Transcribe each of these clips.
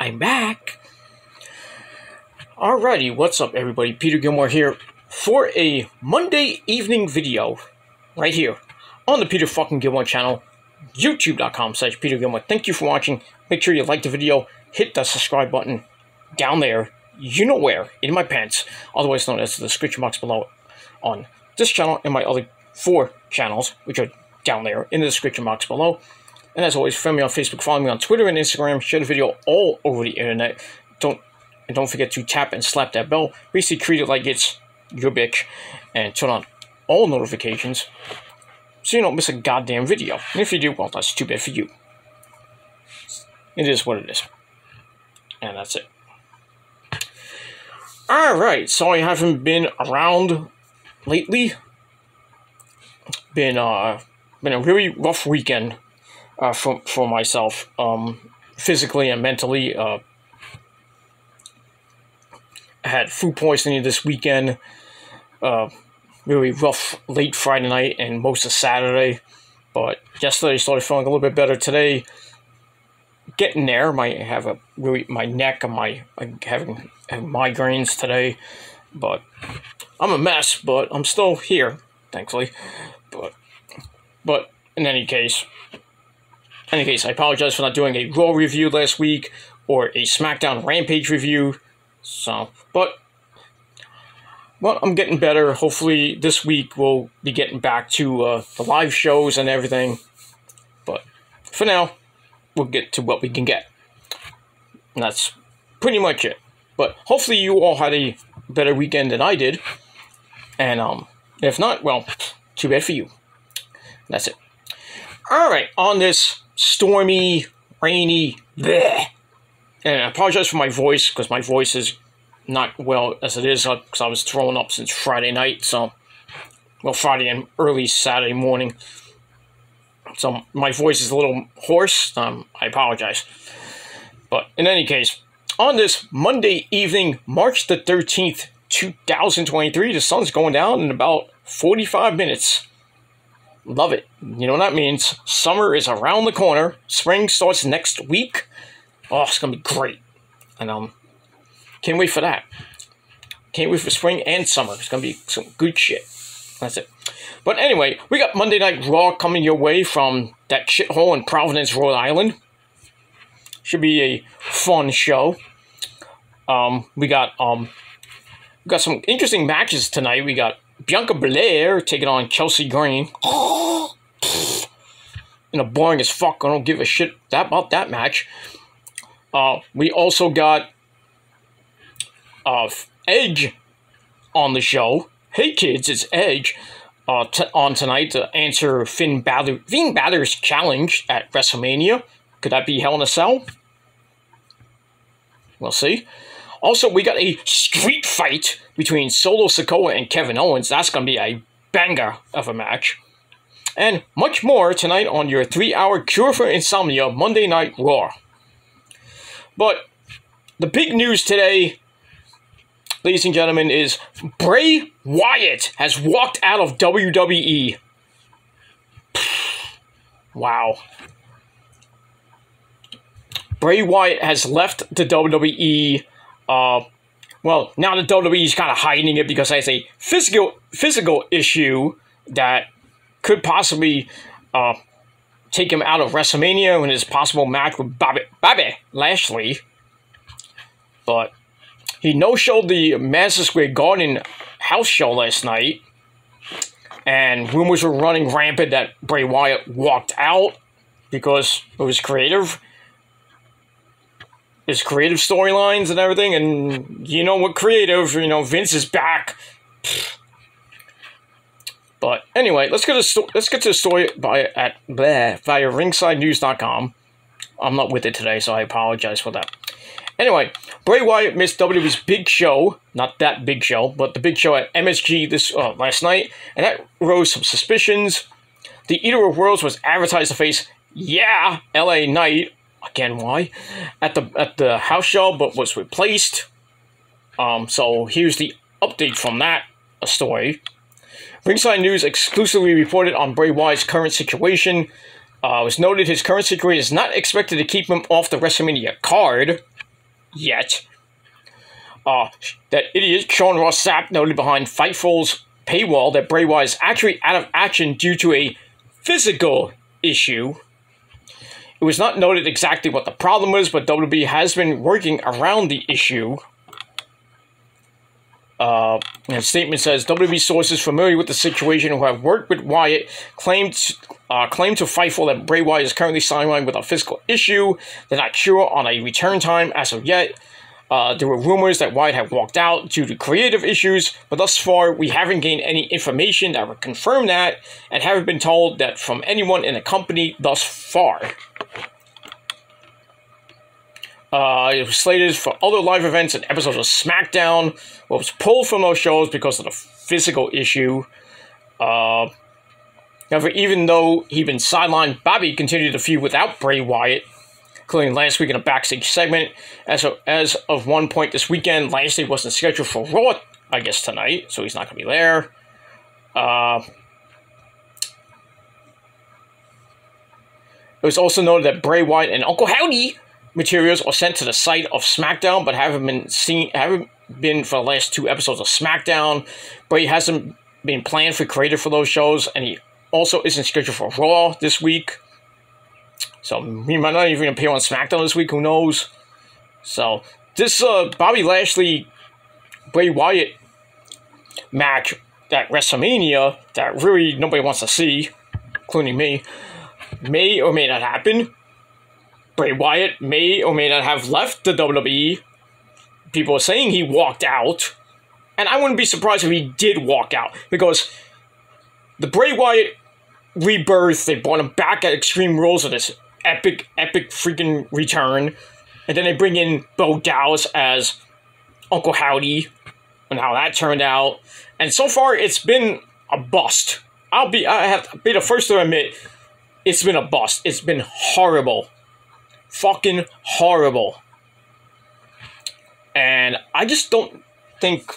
I'm back. Alrighty, what's up everybody? Peter Gilmore here for a Monday evening video right here on the Peter fucking Gilmore channel, youtube.com/Peter Gilmore. Thank you for watching. Make sure you like the video, hit the subscribe button down there, you know where, in my pants, otherwise known as the description box below on this channel and my other 4 channels, which are down there in the description box below. And as always, friend me on Facebook, follow me on Twitter and Instagram, share the video all over the internet. Don't forget to tap and slap that bell. Basically treat it like it's your bitch and turn on all notifications so you don't miss a goddamn video. And if you do, well, that's too bad for you. It is what it is. And that's it. Alright, so I haven't been around lately. Been a really rough weekend for myself, physically and mentally. I had food poisoning this weekend. Really rough late Friday night and most of Saturday. But yesterday I started feeling a little bit better. Today, getting there. My neck and I'm having migraines today. But I'm a mess, but I'm still here, thankfully. But in any case, I apologize for not doing a Raw review last week or a SmackDown Rampage review. So, but, well, I'm getting better. Hopefully this week we'll be getting back to the live shows and everything. But for now, we'll get to what we can get. And that's pretty much it. But hopefully you all had a better weekend than I did. And if not, well, too bad for you. That's it. Alright, on this stormy, rainy, bleh. And I apologize for my voice, because my voice is not well as it is, because I was throwing up since Friday night, so, well, Friday and early Saturday morning. So my voice is a little hoarse. I apologize. But in any case, on this Monday evening, March the 13th, 2023, the sun's going down in about 45 minutes. Love it. You know what that means. Summer is around the corner. Spring starts next week. Oh, it's going to be great. And can't wait for that. Can't wait for spring and summer. It's going to be some good shit. That's it. But anyway, we got Monday Night Raw coming your way from that shithole in Providence, Rhode Island. Should be a fun show. We got some interesting matches tonight. We got Bianca Belair taking on Chelsea Green. You know, boring as fuck. I don't give a shit about that match. We also got Edge on the show. Hey kids, it's Edge on tonight to answer Finn Balor's challenge at WrestleMania. Could that be Hell in a Cell? We'll see. Also, we got a street fight between Solo Sikoa and Kevin Owens. That's going to be a banger of a match. And much more tonight on your 3-hour Cure for Insomnia Monday Night Raw. But the big news today, ladies and gentlemen, is Bray Wyatt has walked out of WWE. Wow. Bray Wyatt has left the WWE. Well, now the WWE is kind of hiding it because there's a physical issue that could possibly take him out of WrestleMania in his possible match with Bobby Lashley. But he no-showed the Madison Square Garden house show last night, and rumors were running rampant that Bray Wyatt walked out because it was creative. His creative storylines and everything, and you know what creative, you know, Vince is back. But anyway, let's get to the story via ringsidenews.com. I'm not with it today, so I apologize for that. Anyway, Bray Wyatt missed WWE's big show, not that big show, but the big show at MSG last night, and that rose some suspicions. The Eater of Worlds was advertised to face LA Knight. Again, why? At the house show, but was replaced. So here's the update from that story. Ringside News exclusively reported on Bray Wyatt's current situation. It was noted his current situation is not expected to keep him off the WrestleMania card. yet. That idiot Sean Ross Sapp noted behind Fightful's paywall that Bray Wyatt is actually out of action due to a physical issue. It was not noted exactly what the problem was, but WWE has been working around the issue. And the statement says, WWE sources familiar with the situation who have worked with Wyatt claimed to Fightful that Bray Wyatt is currently sidelined with a physical issue. They're not sure on a return time as of yet. There were rumors that Wyatt had walked out due to creative issues, but thus far we haven't gained any information that would confirm that, and haven't been told that from anyone in the company thus far. It was slated for other live events and episodes of SmackDown, but was pulled from those shows because of the physical issue. However, even though he'd been sidelined, Bobby continued to feud without Bray Wyatt, including last week in a backstage segment. As of one point this weekend, Lashley wasn't scheduled for Raw, I guess, tonight, so he's not going to be there. It was also noted that Bray Wyatt and Uncle Howdy materials are sent to the site of SmackDown, but haven't been for the last 2 episodes of SmackDown. Bray hasn't been planned for creative for those shows, and he also isn't scheduled for Raw this week. So he might not even appear on SmackDown this week, who knows? So this Bobby Lashley Bray Wyatt match at WrestleMania that really nobody wants to see, including me, may or may not happen. Bray Wyatt may or may not have left the WWE. People are saying he walked out. And I wouldn't be surprised if he did walk out. Because the Bray Wyatt rebirth, they brought him back at Extreme Rules with this epic freaking return. And then they bring in Bo Dallas as Uncle Howdy. And how that turned out. And so far, it's been a bust. I have to be the first to admit, it's been a bust. It's been horrible. Fucking horrible. And I just don't think...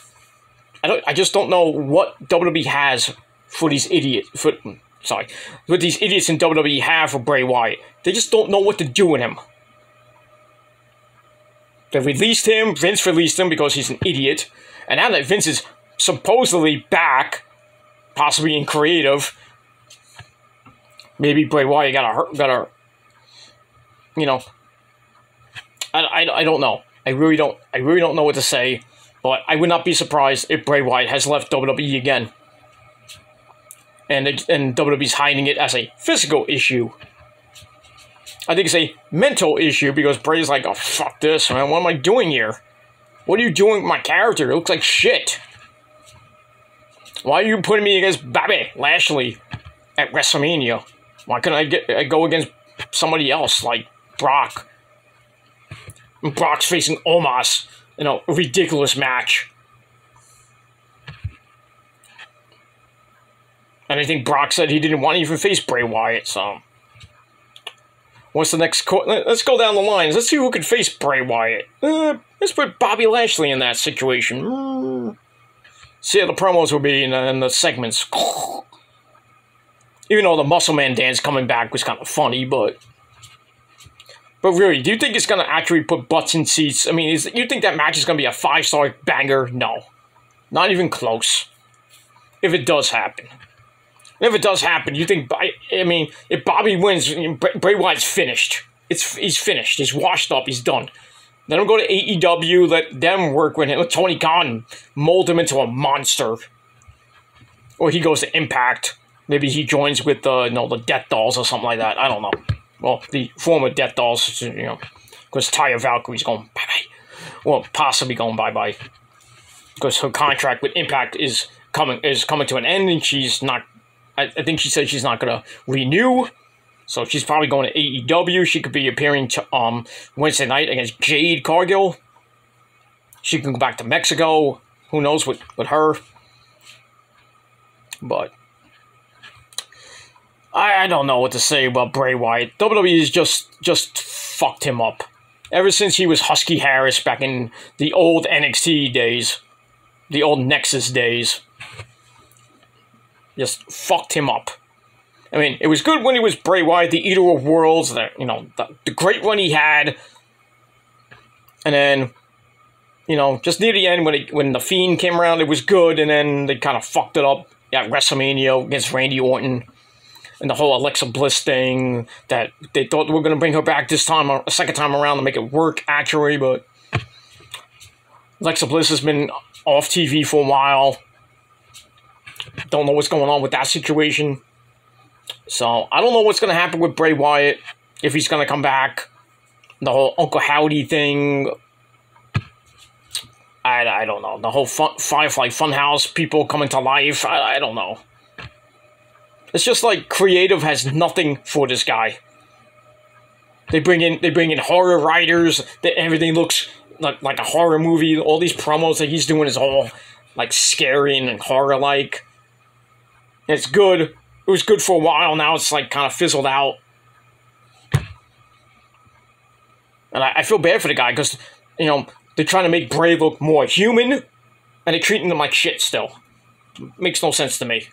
I just don't know what WWE has for these idiots... what these idiots in WWE have for Bray Wyatt. They just don't know what to do with him. They released him. Vince released him because he's an idiot. And now that Vince is supposedly back, possibly in creative, maybe Bray Wyatt got a you know, I don't know. I really don't know what to say, but I would not be surprised if Bray Wyatt has left WWE again. And WWE's hiding it as a physical issue. I think it's a mental issue because Bray's like, oh, fuck this, man. What am I doing here? What are you doing with my character? It looks like shit. Why are you putting me against Bobby Lashley at WrestleMania? Why couldn't I go against somebody else like Brock? And Brock's facing Omos in a ridiculous match. And I think Brock said he didn't want to even face Bray Wyatt, so... What's the next... Let's go down the lines. Let's see who can face Bray Wyatt. Let's put Bobby Lashley in that situation. See how the promos will be in the segments. Even though the Muscle Man dance coming back was kind of funny, but really, do you think it's going to actually put butts in seats? I mean, you think that match is going to be a 5-star banger? No. Not even close. If it does happen. If it does happen, you think... I mean, if Bobby wins, Bray Wyatt's finished. He's finished. He's washed up. He's done. Let him go to AEW. Let them work with him. Let Tony Khan mold him into a monster. Or he goes to Impact. Maybe he joins with the Death Dolls or something like that. I don't know. Well, the former Death Dolls, you know, because Taya Valkyrie's going bye-bye. Well, possibly going bye-bye. Because her contract with Impact is coming to an end, and she's not... I think she said she's not going to renew. So she's probably going to AEW. She could be appearing to, Wednesday night against Jade Cargill. She can go back to Mexico. Who knows with her. But I don't know what to say about Bray Wyatt. WWE has just fucked him up. Ever since he was Husky Harris back in the old NXT days. The old Nexus days. Just fucked him up. I mean, it was good when he was Bray Wyatt, the Eater of Worlds, the great run he had. And then, just near the end when the Fiend came around, it was good, and then they kind of fucked it up at WrestleMania against Randy Orton. And the whole Alexa Bliss thing, that they thought they were going to bring her back this time, a second time around to make it work actually, but Alexa Bliss has been off TV for a while. Don't know what's going on with that situation. So, I don't know what's going to happen with Bray Wyatt, if he's going to come back. The whole Uncle Howdy thing, I don't know. The whole Firefly Funhouse people coming to life, I don't know. It's just like creative has nothing for this guy. They bring in horror writers. Everything looks like a horror movie. All these promos that he's doing is all like scary and horror-like. It's good. It was good for a while. Now it's like kind of fizzled out. And I feel bad for the guy because, they're trying to make Bray look more human, and they're treating him like shit still. Makes no sense to me.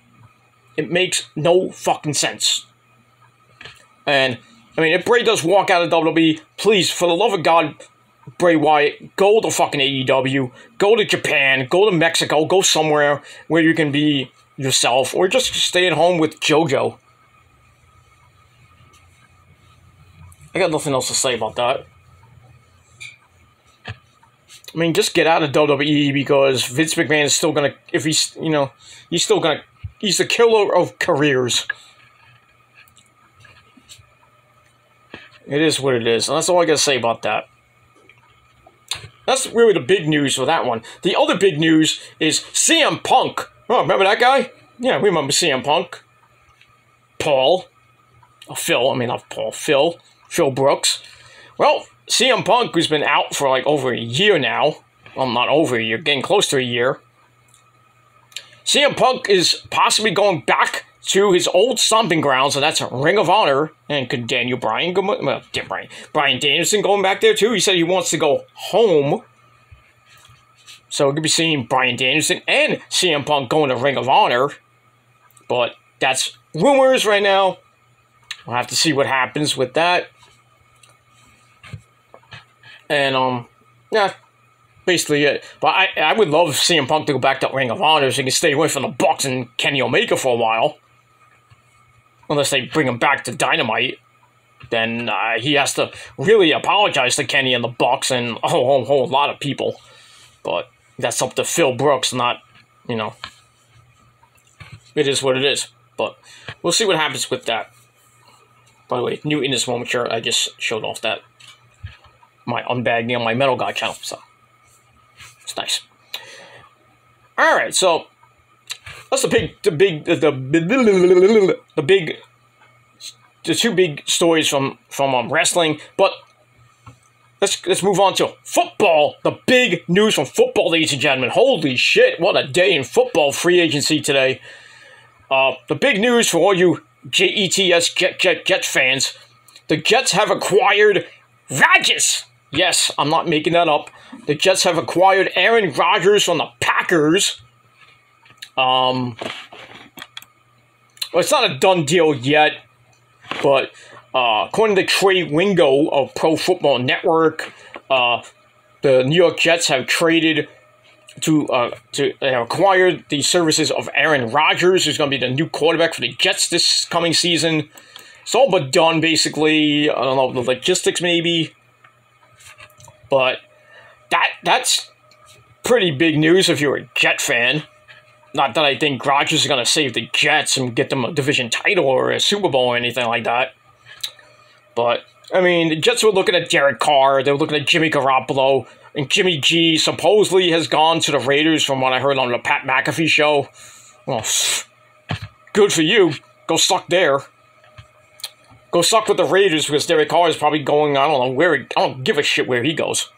It makes no fucking sense. And, if Bray does walk out of WWE, please, for the love of God, Bray Wyatt, go to fucking AEW, go to Japan, go to Mexico, go somewhere where you can be yourself, or just stay at home with JoJo. I got nothing else to say about that. Just get out of WWE because Vince McMahon is still gonna, if he's, he's still gonna, he's the killer of careers. It is what it is, and that's all I gotta say about that. That's really the big news for that one. The other big news is CM Punk. Oh, remember that guy? Yeah, we remember CM Punk. Phil. Phil Brooks. Well, CM Punk, who's been out for like over a year now. Well, not over a year, getting close to a year. CM Punk is possibly going back to his old stomping grounds, and that's Ring of Honor. And could Brian Danielson going back there too? He said he wants to go home. So we could be seeing Brian Danielson and CM Punk going to Ring of Honor. But that's rumors right now. We'll have to see what happens with that. And, yeah, basically it. But I would love CM Punk to go back to Ring of Honor so he can stay away from the Bucks and Kenny Omega for a while. Unless they bring him back to Dynamite. Then he has to really apologize to Kenny and the Bucks and a whole lot of people. But that's up to Phil Brooks, not, It is what it is. But we'll see what happens with that. By the way, new in this moment shirt, I just showed off that. My unbagging on my Metal Guy channel, so it's nice. All right, so that's the two big stories from wrestling. But let's move on to football. The big news from football, ladies and gentlemen. Holy shit! What a day in football free agency today. The big news for all you Jets fans: the Jets have acquired Rodgers. Yes, I'm not making that up. The Jets have acquired Aaron Rodgers from the Packers. Well, it's not a done deal yet, but according to Trey Wingo of Pro Football Network, the New York Jets have traded they acquired the services of Aaron Rodgers, who's going to be the new quarterback for the Jets this coming season. It's all but done, basically. I don't know, the logistics maybe. But that's pretty big news if you're a Jet fan. Not that I think Rodgers is going to save the Jets and get them a division title or a Super Bowl or anything like that. But, the Jets were looking at Derek Carr. They were looking at Jimmy Garoppolo. And Jimmy G supposedly has gone to the Raiders from what I heard on the Pat McAfee show. Well, good for you. Go suck there. Go suck with the Raiders because Derek Carr is probably going, I don't know where, I don't give a shit where he goes.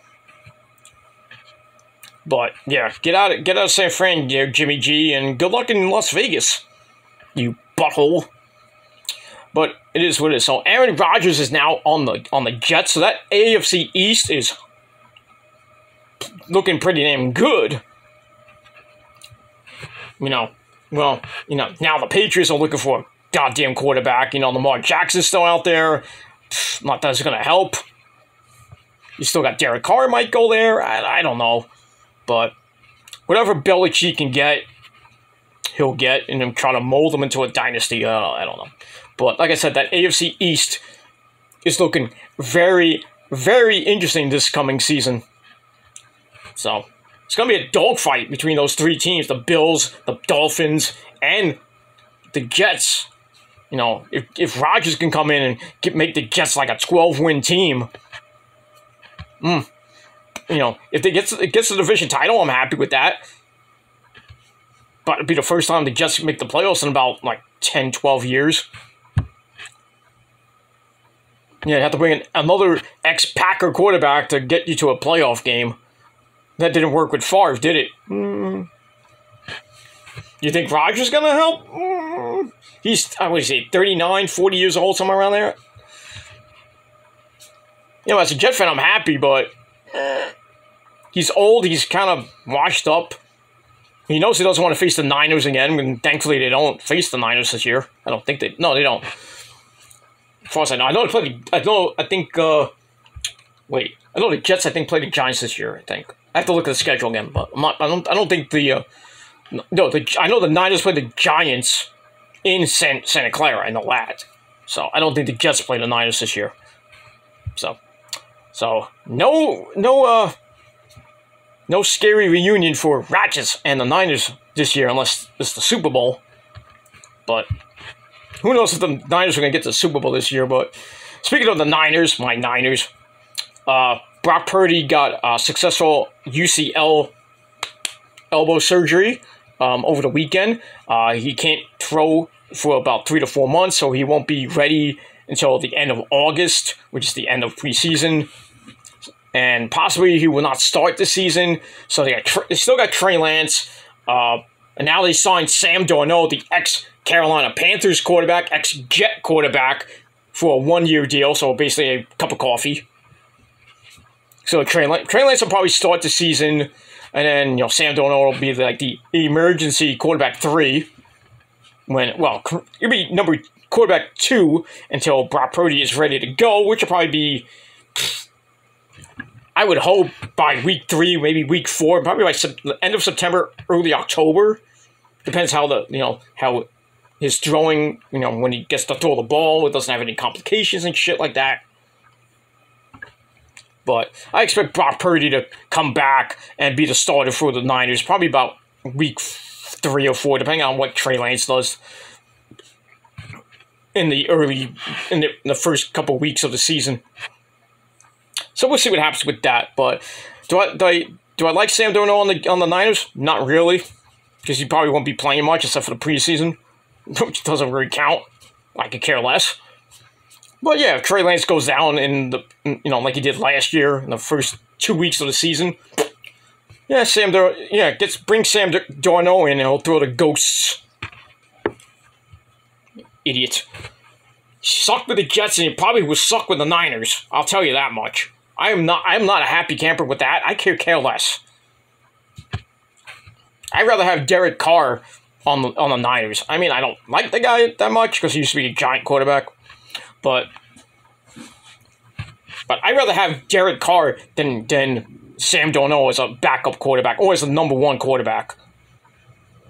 But, yeah, get out of San Fran, Jimmy G, and good luck in Las Vegas, you butthole. But it is what it is. So Aaron Rodgers is now on the Jets, so that AFC East is looking pretty damn good. Now the Patriots are looking for a goddamn quarterback. Lamar Jackson's still out there. Not that it's going to help. You still got Derek Carr might go there. I don't know. But whatever Belichick can get, he'll get, and then try to mold them into a dynasty. I don't know. But like I said, that AFC East is looking very, very interesting this coming season. So it's going to be a dogfight between those three teams, the Bills, the Dolphins, and the Jets. You know, if Rodgers can come in and make the Jets like a 12-win team, you know, if it gets the division title, I'm happy with that. But it'd be the first time the Jets make the playoffs in about like 10, 12 years. Yeah, you have to bring in another ex-Packer quarterback to get you to a playoff game. That didn't work with Favre, did it? You think Rodgers is going to help? He's, I would say, 39, 40 years old, somewhere around there. You know, as a Jet fan, I'm happy, but he's old. He's kind of washed up. He knows he doesn't want to face the Niners again, and thankfully they don't face the Niners this year. I don't think they... No, they don't. As far as I know. I know they played... I know the Jets, I think, played the Giants this year, I think. I have to look at the schedule again, but I don't think the... I know the Niners played the Giants in Santa Clara. I know that. So, I don't think the Jets played the Niners this year. So no scary reunion for Rodgers and the Niners this year, unless it's the Super Bowl. But who knows if the Niners are going to get to the Super Bowl this year. But speaking of the Niners, my Niners, Brock Purdy got successful UCL elbow surgery over the weekend. He can't throw for about 3 to 4 months, so he won't be ready until the end of August, which is the end of preseason. And possibly he will not start the season. So they still got Trey Lance. And now they signed Sam Darnold, the ex-Carolina Panthers quarterback, ex-Jet quarterback, for a 1-year deal. So basically a cup of coffee. So Trey Lance will probably start the season. And then, you know, Sam Darnold will be like the emergency quarterback 3. He'll be quarterback 2 until Brock Purdy is ready to go, which will probably be, I would hope, by week 3, maybe week 4, probably by the end of September, early October. Depends how his throwing, when he gets to throw the ball, it doesn't have any complications and shit like that. But I expect Brock Purdy to come back and be the starter for the Niners, probably about week 3 or 4, depending on what Trey Lance does in the first couple weeks of the season. So we'll see what happens with that. But do I like Sam Darnold on the Niners? Not really, because he probably won't be playing much except for the preseason, which doesn't really count. I could care less. But yeah, if Trey Lance goes down in like he did last year in the first 2 weeks of the season, bring Sam Darnold in and he'll throw the ghosts. Idiot. He sucked with the Jets and he probably will suck with the Niners. I'll tell you that much. I'm not a happy camper with that. I care less. I'd rather have Derek Carr on the Niners. I mean, I don't like the guy that much because he used to be a giant quarterback. But I'd rather have Derek Carr than Sam Darnold as a backup quarterback or as the number 1 quarterback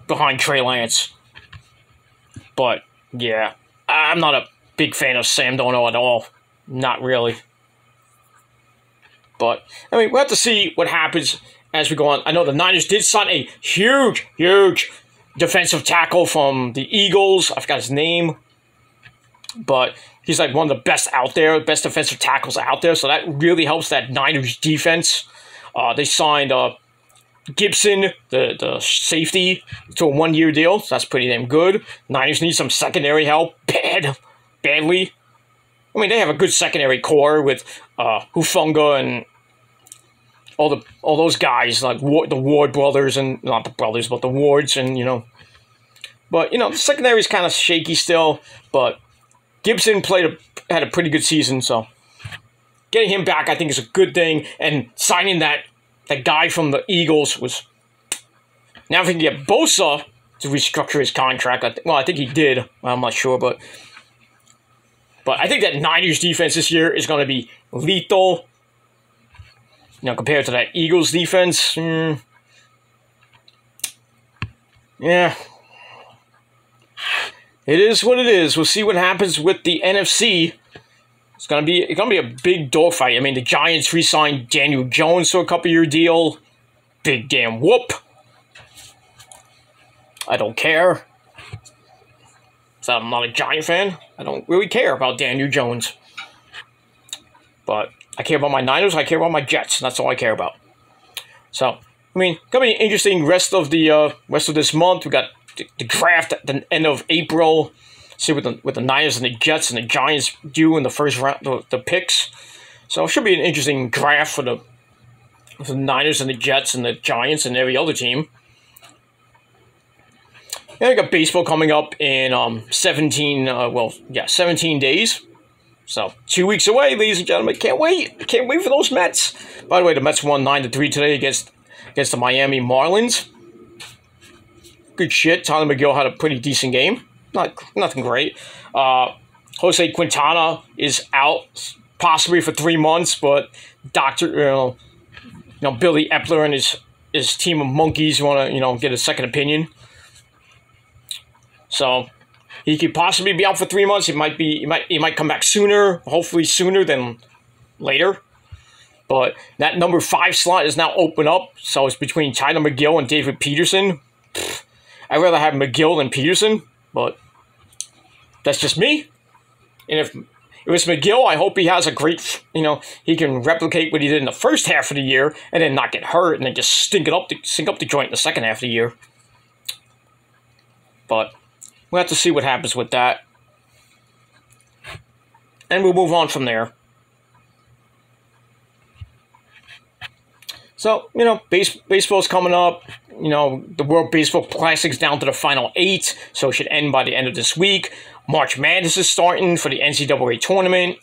behind Trey Lance. But yeah, I'm not a big fan of Sam Darnold at all. Not really. But I mean, we'll have to see what happens as we go on. I know the Niners did sign a huge defensive tackle from the Eagles. I forgot his name. But he's like one of the best out there, best defensive tackles out there. So that really helps that Niners defense. They signed Gibson, the safety, to a 1-year deal. So that's pretty damn good. Niners need some secondary help badly. I mean, they have a good secondary core with Hufanga and all those guys, like the Ward brothers, and not the brothers, but the Wards, and But the secondary is kind of shaky still. But Gibson had a pretty good season, so getting him back, I think, is a good thing. And signing that guy from the Eagles was... Now if we can get Bosa to restructure his contract, I think he did. I'm not sure, but I think that Niners defense this year is going to be lethal. compared to that Eagles defense, yeah, it is what it is. We'll see what happens with the NFC. It's gonna be a big dogfight. I mean, the Giants re-signed Daniel Jones to a couple-year deal. Big damn whoop. I don't care. So I'm not a Giant fan. I don't really care about Daniel Jones. But I care about my Niners. I care about my Jets. That's all I care about. So, I mean, gonna be an interesting rest of this month. We got the draft at the end of April. See what the Niners and the Jets and the Giants do in the first round, the picks. So it should be an interesting draft for the Niners and the Jets and the Giants and every other team. And we got baseball coming up in 17 days. So 2 weeks away, ladies and gentlemen. Can't wait. Can't wait for those Mets. By the way, the Mets won 9-3 today against the Miami Marlins. Good shit. Tyler McGill had a pretty decent game. Nothing great. Jose Quintana is out possibly for 3 months, but Billy Epler and his team of monkeys want to get a second opinion. So he could possibly be out for 3 months. He might come back sooner, hopefully sooner than later. But that number 5 slot is now open up, so it's between Tyler McGill and David Peterson. I'd rather have McGill than Peterson, but that's just me. And if it's McGill, I hope he has a great, he can replicate what he did in the first half of the year and then not get hurt and then just stink up the joint in the second half of the year. But we'll have to see what happens with that. And we'll move on from there. So, baseball's coming up. The World Baseball Classic's down to the final 8, so it should end by the end of this week. March Madness is starting for the NCAA tournament.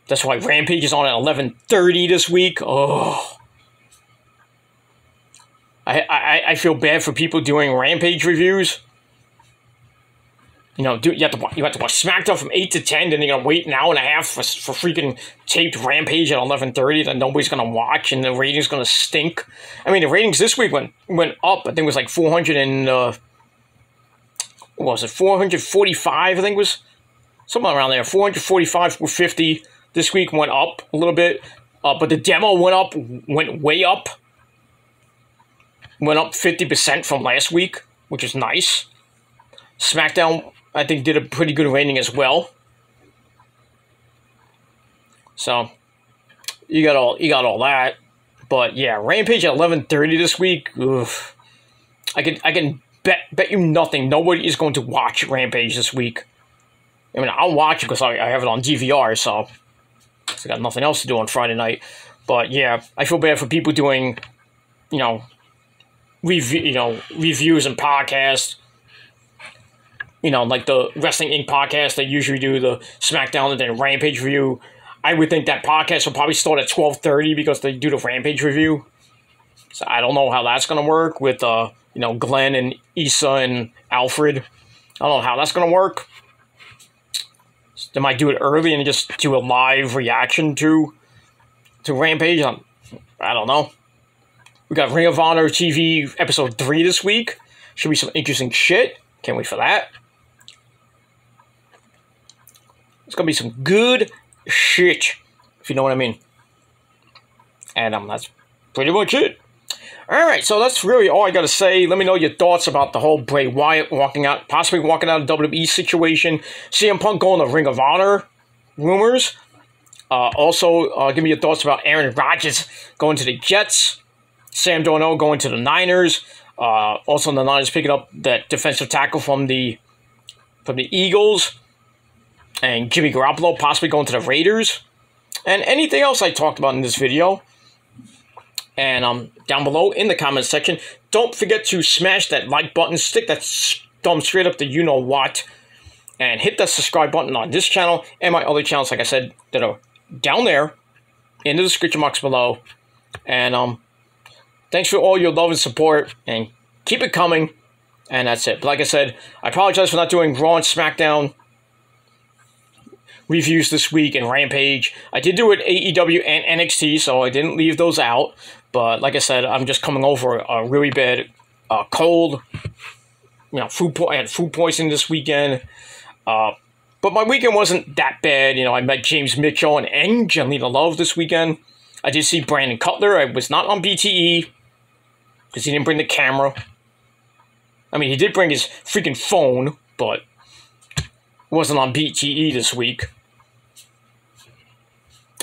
That's why Rampage is on at 11:30 this week. Oh. I feel bad for people doing Rampage reviews. You have to watch SmackDown from 8 to 10, then you're going to wait an hour and a half for freaking taped Rampage at 11:30 that nobody's going to watch, and the ratings going to stink. I mean, the ratings this week went up. I think it was like 400 and, what was it, 445, I think it was, something around there, 445, 450. This week went up a little bit, but the demo went way up. Went up 50% from last week, which is nice. SmackDown, I think, did a pretty good rating as well. So you got all that. But yeah, Rampage at 11:30 this week. Oof. I can bet you nothing. Nobody is going to watch Rampage this week. I mean, I'll watch it because I have it on DVR, so I got nothing else to do on Friday night. But yeah, I feel bad for people doing, reviews and podcasts. Like the Wrestling Inc. podcast, they usually do the SmackDown and then Rampage review. I would think that podcast will probably start at 12:30 because they do the Rampage review. So I don't know how that's going to work with, Glenn and Issa and Alfred. I don't know how that's going to work. They might do it early and just do a live reaction to Rampage. I don't know. We got Ring of Honor TV episode 3 this week. Should be some interesting shit. Can't wait for that. It's going to be some good shit, if you know what I mean. And that's pretty much it. Alright, so that's really all I got to say. Let me know your thoughts about the whole Bray Wyatt possibly walking out of the WWE situation. CM Punk going to Ring of Honor rumors. Also, give me your thoughts about Aaron Rodgers going to the Jets. Sam Darnold going to the Niners. Also, the Niners picking up that defensive tackle from the Eagles. And Jimmy Garoppolo possibly going to the Raiders. And anything else I talked about in this video. And down below in the comments section, don't forget to smash that like button, stick that thumb straight up to you-know-what, and hit that subscribe button on this channel and my other channels, like I said, that are down there in the description box below. And thanks for all your love and support, and keep it coming. And that's it. But like I said, I apologize for not doing Raw and SmackDown. reviews this week and Rampage. I did do it AEW and NXT, so I didn't leave those out. But like I said, I'm just coming over a really bad cold. I had food poisoning this weekend. But my weekend wasn't that bad. I met James Mitchell and Angelina Love this weekend. I did see Brandon Cutler. I was not on BTE because he didn't bring the camera. I mean, he did bring his freaking phone, but it wasn't on BTE this week.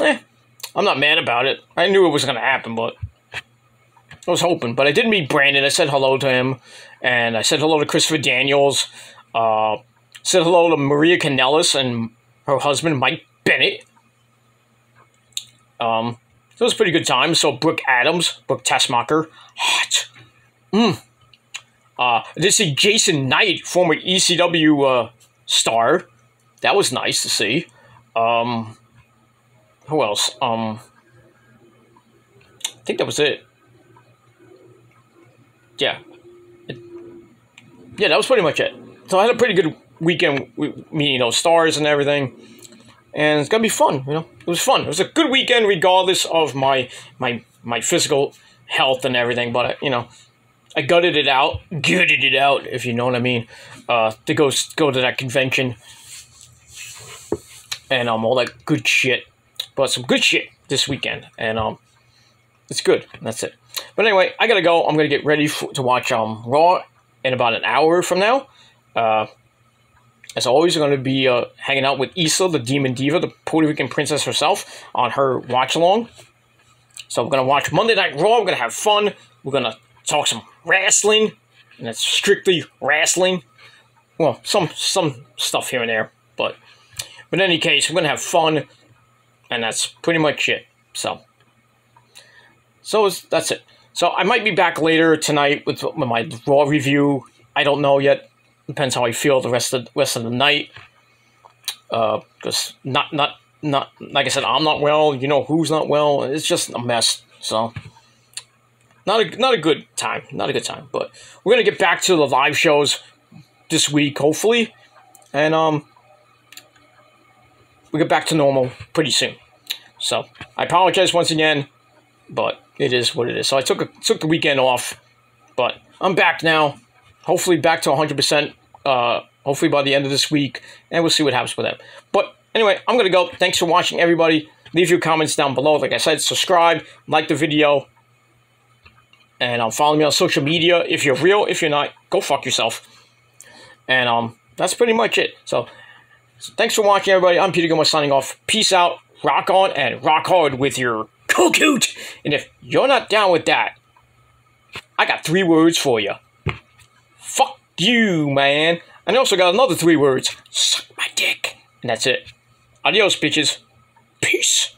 I'm not mad about it. I knew it was going to happen, but I was hoping. But I did meet Brandon. I said hello to him, and I said hello to Christopher Daniels. Said hello to Maria Kanellis and her husband, Mike Bennett. It was a pretty good time. So Brooke Tessmacher. Hot. I did see Jason Knight, former ECW star. That was nice to see. Who else? I think that was it. Yeah. Yeah, that was pretty much it. So I had a pretty good weekend meeting stars and everything. And it's going to be fun, It was fun. It was a good weekend regardless of my physical health and everything. But, I gutted it out, if you know what I mean, to go to that convention and all that good shit. But some good shit this weekend, and it's good. That's it. But anyway, I gotta go. I'm gonna get ready to watch Raw in about an hour from now. As always, I'm gonna be hanging out with Issa, the Demon Diva, the Puerto Rican princess herself, on her watch along. So we're gonna watch Monday Night Raw. We're gonna have fun. We're gonna talk some wrestling, and it's strictly wrestling. Well, some stuff here and there, but in any case, we're gonna have fun, and that's pretty much it. So that's it. So I might be back later tonight with my Raw review. I don't know yet. Depends how I feel the rest of the night. Because not like I said, I'm not well. Who's not well? It's just a mess. So. Not a good time. Not a good time. But we're going to get back to the live shows this week, hopefully. And we'll get back to normal pretty soon. So I apologize once again, but it is what it is. So I took the weekend off, but I'm back now. Hopefully back to 100%. Hopefully by the end of this week. And we'll see what happens with that. But anyway, I'm going to go. Thanks for watching, everybody. Leave your comments down below. Like I said, subscribe. Like the video. And follow me on social media. If you're real, if you're not, go fuck yourself. And that's pretty much it. So thanks for watching, everybody. I'm Peter Gilmore signing off. Peace out. Rock on and rock hard with your coot. And if you're not down with that, I got 3 words for you. Fuck you, man. And I also got another 3 words. Suck my dick. And that's it. Adios, bitches. Peace.